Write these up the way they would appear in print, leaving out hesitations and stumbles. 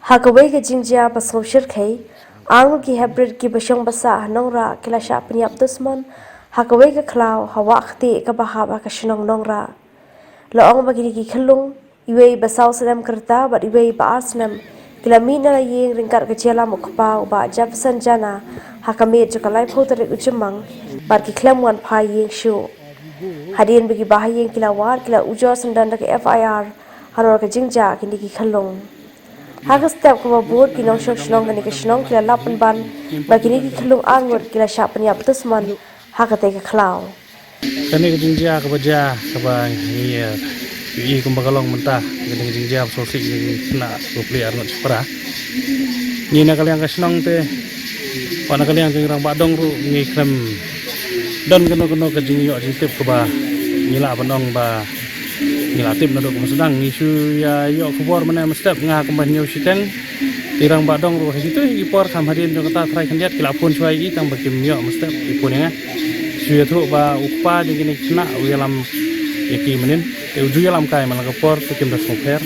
Hakaway ka jingjia pasong shirkay, ang ki hybrid ki basyong basa nongra kila siya penyap dusmon, hakaway ka klaw hawa akti ka bahaba ka sinong nongra. Laong bagini ki khalung, iwe basaw sanam kerta bat iwe baas nam, kila mina la yeng ringkar ka jela mukpaw ba Jefferson jana, hakamit jokalay potarik ujumang, bat ki klemwan pa yeng shu. Hadian bagi bahayeng kila war kila ujo sendan ke FIR hanor ke jingja kini ki khalung. Haga step ko board kinong shong kini ke shnong kila lapan ban bagi ni ki khalung angut kila syapan ya betusman haga te ke klau. Kani ke jingja ke baja ke ba ni i kumbagalong mentah kini ke jingja sosik ni kena beli arngot separa. Ni nak kalian ke shnong te wana kalian ke rang badong ru ni krem don keno ke jingyo jintip ke ba ngila banong ba ngila tip nadok sedang isu ya yo kubor mana mestep ngah kembah nyu siteng tirang badong ru hitu ipor kam hadin jo kata trai kandiat kila pun suai i tang bakim yo mestep ipun ya su ya thu ba upa de gini kena wialam yaki menin te uju yalam kai malang kapor tekim das moper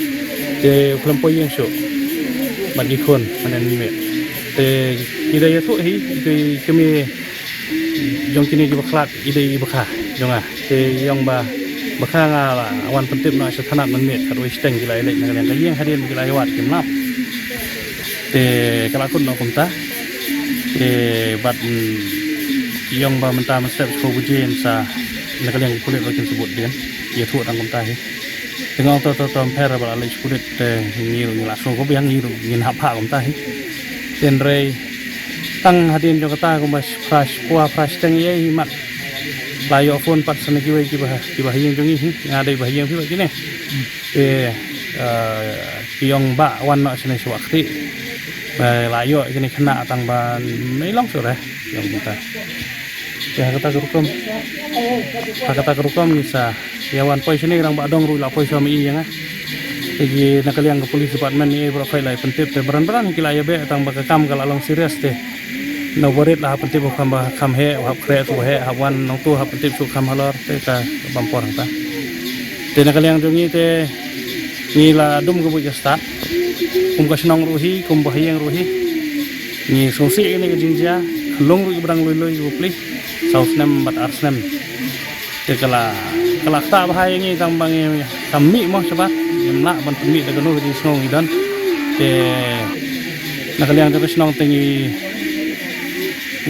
te klempo yang syo bagi kon manen me te ida ya thu hi te kemi jong kini ki baklat ide bakha jonga te yong ba bakha nga awan pentip na sa thanak man met kadoi steng gilai lek na yang kayeng hadin gilai wat kimlap te kala kun no kumta te bat yong ba menta mestep ko bujen sa na kaleng kulit rokin sebut dia ya thu tang kumta hi tengok to per ba lek kulit te ngiru langsung ko biang ngiru ngin hapa kumta hi tenrei tang hadin jo kata ko mas fresh teng ye mat layo phone pat sana ki bah yang jongi ngadai bah yang pi kini kiong ba wan no sene swakti layo kini kena tang ban mai long sore yang kita kata kerukom ni sa yawan poi sini rang ba dong ru la poi suami yang Igi nakaliang ke polis department ni berapa lagi pentip te beran kila ya be tang bakam kalau long serius te no borit lah pentip bukan bakam he hab kre tu he hawan nong tu hab pentip su kam halor te ka bampor ta te nakaliang jongi te ni la dum ke buja start kasnong ruhi bahayang ruhi ni sosi ini ke jinja long ru berang loi upli saus nem bat arsnem te kala ta bahayang ni tang bang kami mau cepat nak bantu dengan nuh di snong idan nak liang terus snong tinggi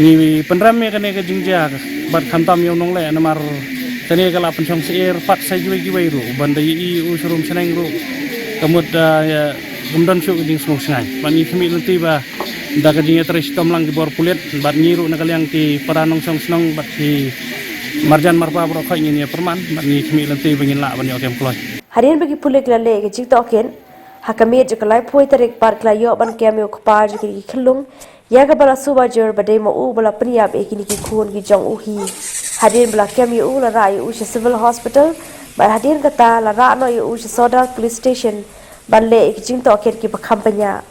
ni penrame kene ke jingja bat khantam yang nong le namar tani kala pensong seir pat sai giwe ru bandai I usurum seneng ru kemud ya gumdon syuk di snong sengai pani kemi nanti ba da ke jingja terus tomlang di bor pulet bat ngiru nak liang ti paranong song snong bat di marjan marpa bro khoi ni perman bat ni kemi nanti bengin la ban yo kem kloi Harian bagi pulik lale ke jik token hakamit jokalai poi tarik par klayo ban kemio kpar jiki khlung ya ka bala suba jor bade mo u bala pniap ekini ki khun ki jong uhi hadian bala kemio u la rai u civil hospital ba hadian kata la ra no u sodal police station ban le ek jing token ki bakham panya